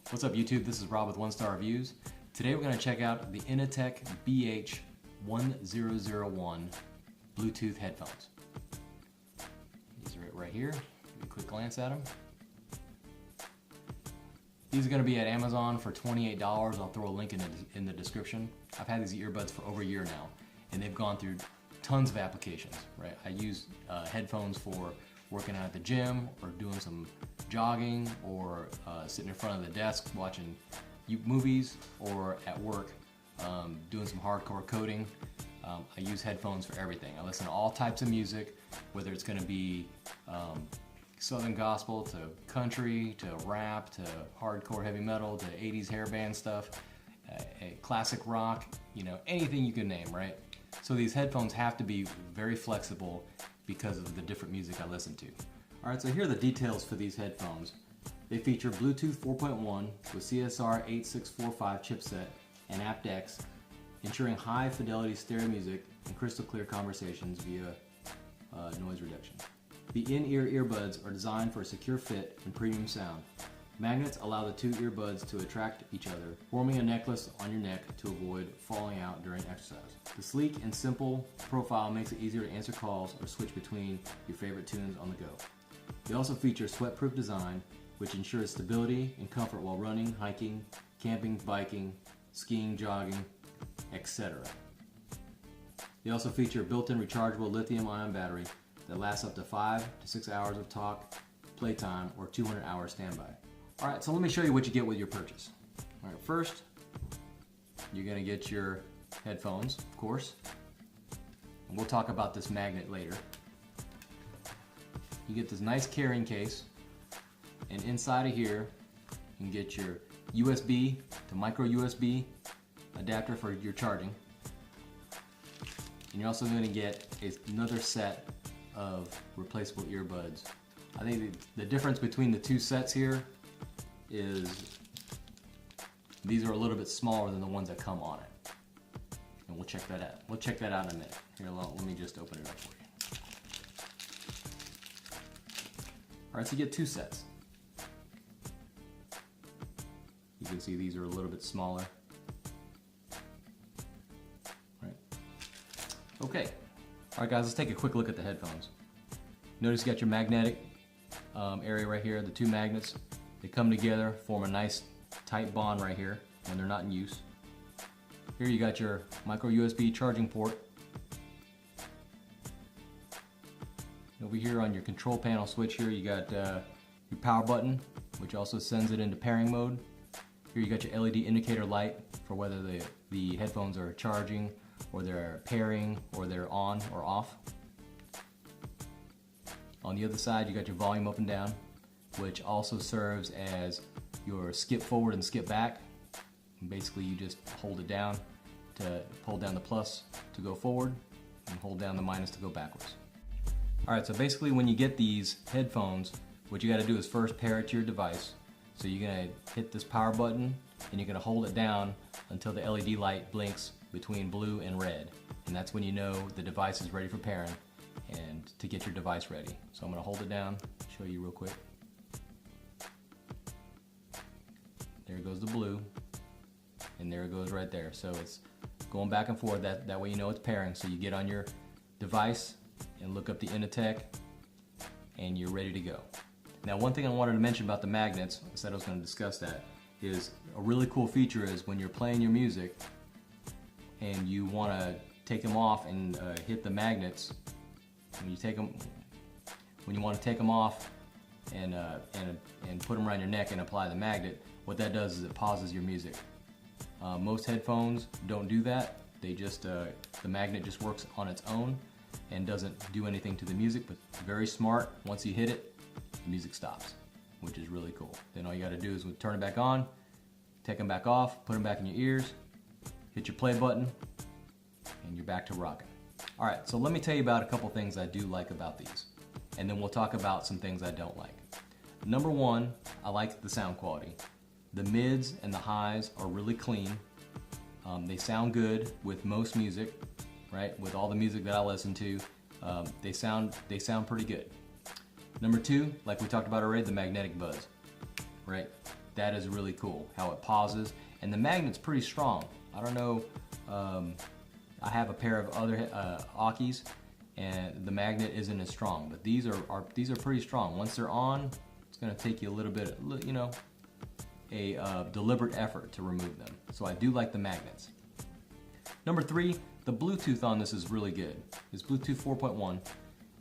What's up YouTube, this is Rob with 1-Star Reviews. Today we're going to check out the Inateck BH1001 Bluetooth headphones. These are it right here. Give a quick glance at them. These are going to be at Amazon for $28. I'll throw a link in the description. I've had these earbuds for over a year now, and they've gone through tons of applications. Right? I use headphones for working out at the gym, or doing some jogging, or sitting in front of the desk watching movies, or at work doing some hardcore coding. I use headphones for everything. I listen to all types of music, whether it's going to be Southern gospel to country to rap to hardcore heavy metal to 80s hair band stuff, classic rock, you know, anything you can name, right? So these headphones have to be very flexible because of the different music I listen to. Alright, so here are the details for these headphones. They feature Bluetooth 4.1 with CSR 8645 chipset and aptX, ensuring high fidelity stereo music and crystal clear conversations via noise reduction. The in-ear earbuds are designed for a secure fit and premium sound. Magnets allow the two earbuds to attract each other, forming a necklace on your neck to avoid falling out during exercise. The sleek and simple profile makes it easier to answer calls or switch between your favorite tunes on the go. They also feature sweat-proof design, which ensures stability and comfort while running, hiking, camping, biking, skiing, jogging, etc. They also feature a built-in rechargeable lithium-ion battery that lasts up to 5 to 6 hours of talk, playtime, or 200 hours standby. Alright, so let me show you what you get with your purchase. Alright, first, you're going to get your headphones, of course. And we'll talk about this magnet later. You get this nice carrying case, and inside of here, you can get your USB to micro USB adapter for your charging. And you're also going to get another set of replaceable earbuds. I think the difference between the two sets here is these are a little bit smaller than the ones that come on it. And we'll check that out. We'll check that out in a minute. Here, let me just open it up for you. Alright, so you get two sets. You can see these are a little bit smaller. Right. Okay. Alright guys, let's take a quick look at the headphones. Notice you got your magnetic area right here, the two magnets. They come together, form a nice tight bond right here when they're not in use. Here you got your micro USB charging port. Over here on your control panel switch here, you got your power button, which also sends it into pairing mode. Here you got your LED indicator light for whether the headphones are charging, or they're pairing, or they're on or off. On the other side, you got your volume up and down, which also serves as your skip forward and skip back. And basically, you just hold it down to hold down the plus to go forward, and hold down the minus to go backwards. Alright, so basically when you get these headphones, what you got to do is first pair it to your device. So you're going to hit this power button, and you're going to hold it down until the LED light blinks between blue and red. And that's when you know the device is ready for pairing and to get your device ready. So I'm going to hold it down, show you real quick. There goes the blue, and there it goes right there. So it's going back and forth, that way you know it's pairing. So you get on your device and look up the Inateck, and you're ready to go. Now, one thing I wanted to mention about the magnets, I said I was going to discuss that, is a really cool feature is when you're playing your music and you want to take them off and hit the magnets. When you want to take them off and put them around your neck and apply the magnet, what that does is it pauses your music. Most headphones don't do that. They just the magnet just works on its own and doesn't do anything to the music, but very smart. Once you hit it, the music stops, which is really cool. Then all you got to do is turn it back on, take them back off, put them back in your ears, hit your play button, and you're back to rocking. All right, so let me tell you about a couple things I do like about these, and then we'll talk about some things I don't like. Number one, I like the sound quality. The mids and the highs are really clean. They sound good with most music, right? With all the music that I listen to, They sound pretty good. Number two, like we talked about already, the magnetic buds, right? That is really cool, how it pauses, and the magnet's pretty strong. I don't know, I have a pair of other Akis, and the magnet isn't as strong, but these are pretty strong. Once they're on, it's gonna take you a little bit, you know, a deliberate effort to remove them. So I do like the magnets. Number three, the Bluetooth on this is really good. It's Bluetooth 4.1,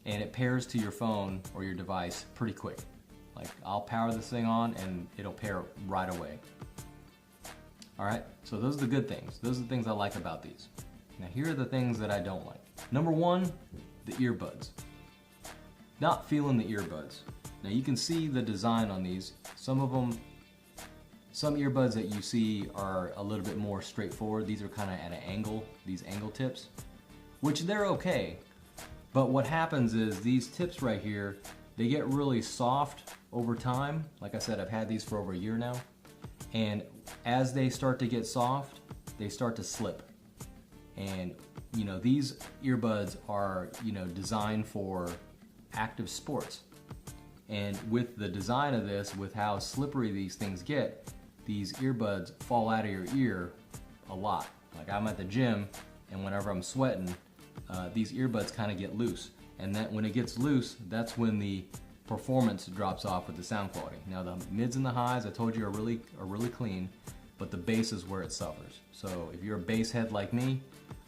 and it pairs to your phone or your device pretty quick. Like, I'll power this thing on and it'll pair right away. All right, so those are the good things. Those are the things I like about these. Now here are the things that I don't like. Number one, the earbuds. Not feeling the earbuds. Now you can see the design on these. Some earbuds that you see are a little bit more straightforward. These are kind of at an angle, these angle tips, which they're okay. But what happens is these tips right here, they get really soft over time. Like I said, I've had these for over a year now. And as they start to get soft, they start to slip. And you know, these earbuds are, you know, designed for active sports. And with the design of this, with how slippery these things get, these earbuds fall out of your ear a lot. Like, I'm at the gym, and whenever I'm sweating, these earbuds kind of get loose. And then when it gets loose, that's when the performance drops off with the sound quality. Now the mids and the highs, I told you, are really clean, but the bass is where it suffers. So if you're a bass head like me,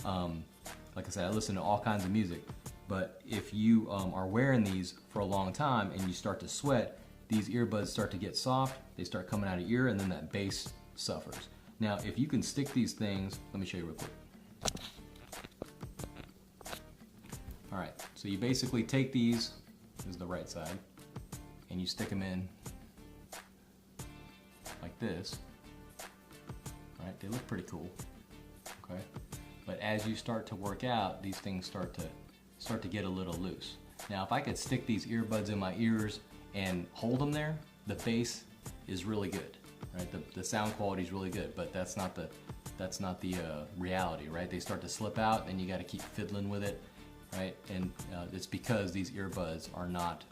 like I said, I listen to all kinds of music, but if you are wearing these for a long time and you start to sweat, these earbuds start to get soft, they start coming out of your ear, and then that bass suffers. Now, if you can stick these things, let me show you real quick. All right, so you basically take these, this is the right side, and you stick them in like this. All right, they look pretty cool, okay? But as you start to work out, these things start to get a little loose. Now, if I could stick these earbuds in my ears and hold them there, the bass is really good, right? The sound quality is really good, but that's not the reality, right? They start to slip out, and you got to keep fiddling with it, right? And it's because these earbuds are not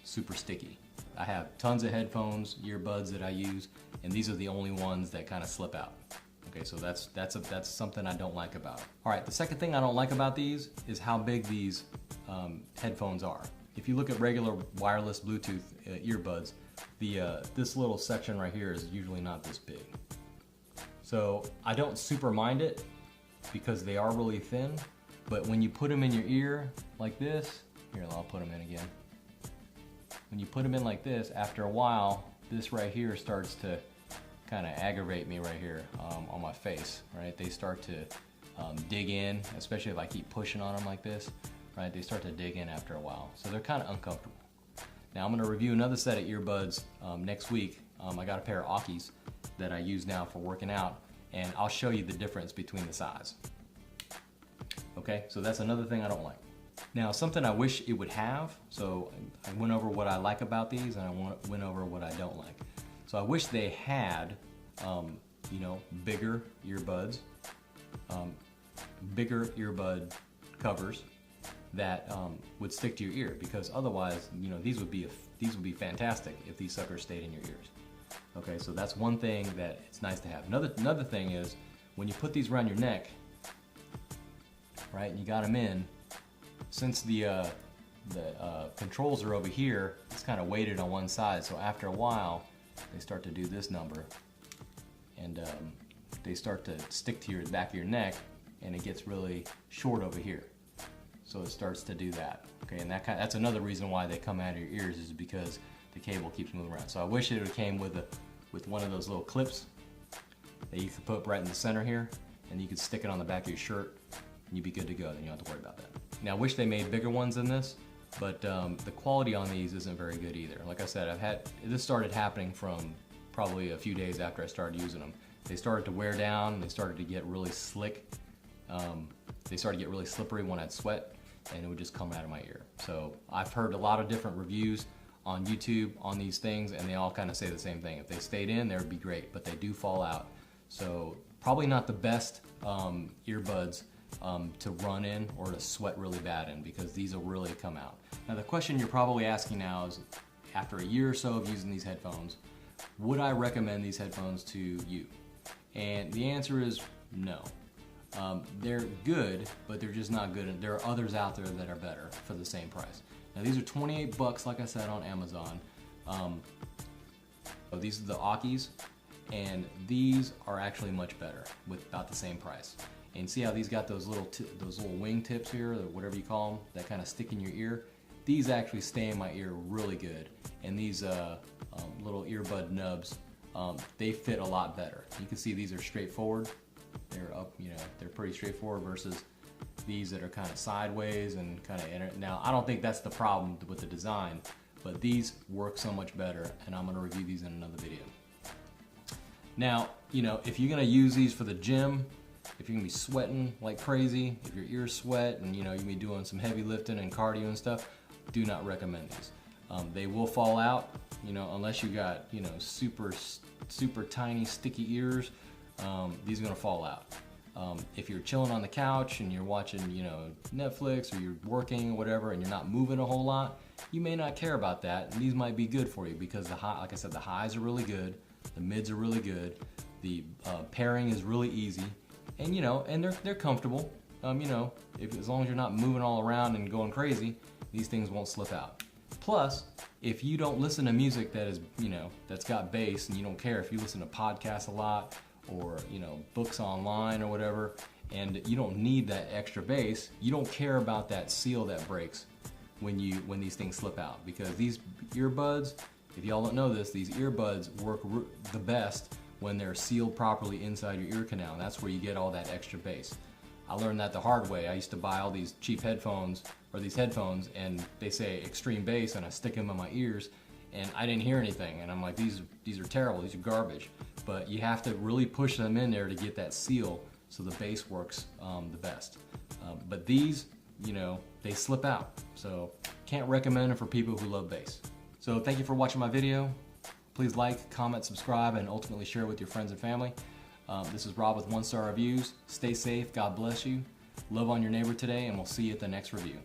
super sticky. I have tons of headphones, earbuds that I use, and these are the only ones that kind of slip out. Okay, so that's something I don't like about it. All right, the second thing I don't like about these is how big these headphones are. If you look at regular wireless Bluetooth earbuds, this little section right here is usually not this big. So I don't super mind it because they are really thin, but when you put them in your ear like this, here, I'll put them in again. When you put them in like this, after a while, this right here starts to kind of aggravate me right here on my face, right? They start to dig in, especially if I keep pushing on them like this, right? They start to dig in after a while. So they're kind of uncomfortable. Now I'm gonna review another set of earbuds next week. I got a pair of Akis that I use now for working out, and I'll show you the difference between the size. Okay, so that's another thing I don't like. Now, something I wish it would have, so I went over what I like about these, and I went over what I don't like. So I wish they had, you know, bigger earbuds, bigger earbud covers that would stick to your ear, because otherwise, you know, these would be fantastic if these suckers stayed in your ears. Okay, so that's one thing that it's nice to have. Another thing is when you put these around your neck, right, and you got them in, since the controls are over here, it's kind of weighted on one side. So after a while, they start to do this number, and they start to stick to your back of your neck, and it gets really short over here. So it starts to do that. Okay, and that's another reason why they come out of your ears, is because the cable keeps moving around. So I wish it came with one of those little clips that you could put right in the center here, and you could stick it on the back of your shirt, and you'd be good to go. Then you don't have to worry about that. Now, I wish they made bigger ones than this, but the quality on these isn't very good either. Like I said, this started happening from probably a few days after I started using them. They started to wear down, they started to get really slick. They started to get really slippery when I'd sweat, and it would just come out of my ear. So I've heard a lot of different reviews on YouTube on these things, and they all kind of say the same thing. If they stayed in, they would be great, but they do fall out. So probably not the best earbuds to run in or to sweat really bad in, because these will really come out. Now the question you're probably asking now is, after a year or so of using these headphones, would I recommend these headphones to you? And the answer is no. They're good, but they're just not good. There are others out there that are better for the same price. Now these are 28 bucks, like I said, on Amazon. These are the Akis, and these are actually much better with about the same price. And see how these got those little wing tips here, or whatever you call them, that kind of stick in your ear? These actually stay in my ear really good. And these little earbud nubs, they fit a lot better. You can see these are straightforward. They're up, they're pretty straightforward versus these that are kind of sideways and kind of Now, I don't think that's the problem with the design, but these work so much better, and I'm gonna review these in another video. Now, if you're gonna use these for the gym, if you're gonna be sweating like crazy, if your ears sweat and you're gonna be doing some heavy lifting and cardio and stuff, do not recommend these. They will fall out, unless you got, super tiny sticky ears. These are gonna fall out. If you're chilling on the couch and you're watching, Netflix, or you're working or whatever, and you're not moving a whole lot, you may not care about that, and these might be good for you because like I said, the highs are really good, the mids are really good, the pairing is really easy, and and they're comfortable. As long as you're not moving all around and going crazy, these things won't slip out. Plus, if you don't listen to music that is, that's got bass, and you don't care if you listen to podcasts a lot, or books online or whatever, and you don't need that extra bass, you don't care about that seal that breaks when these things slip out, because these earbuds, if y'all don't know this, these earbuds work the best when they're sealed properly inside your ear canal, and that's where you get all that extra bass. I learned that the hard way. I used to buy all these cheap headphones, or these headphones, and they say extreme bass, and I stick them in my ears, and I didn't hear anything, and I'm like, these are terrible, these are garbage. But you have to really push them in there to get that seal so the bass works the best. But these, they slip out, so can't recommend them for people who love bass. So thank you for watching my video. Please like, comment, subscribe, and ultimately share with your friends and family. This is Rob with 1-Star Reviews. Stay safe, God bless you. Love on your neighbor today, and we'll see you at the next review.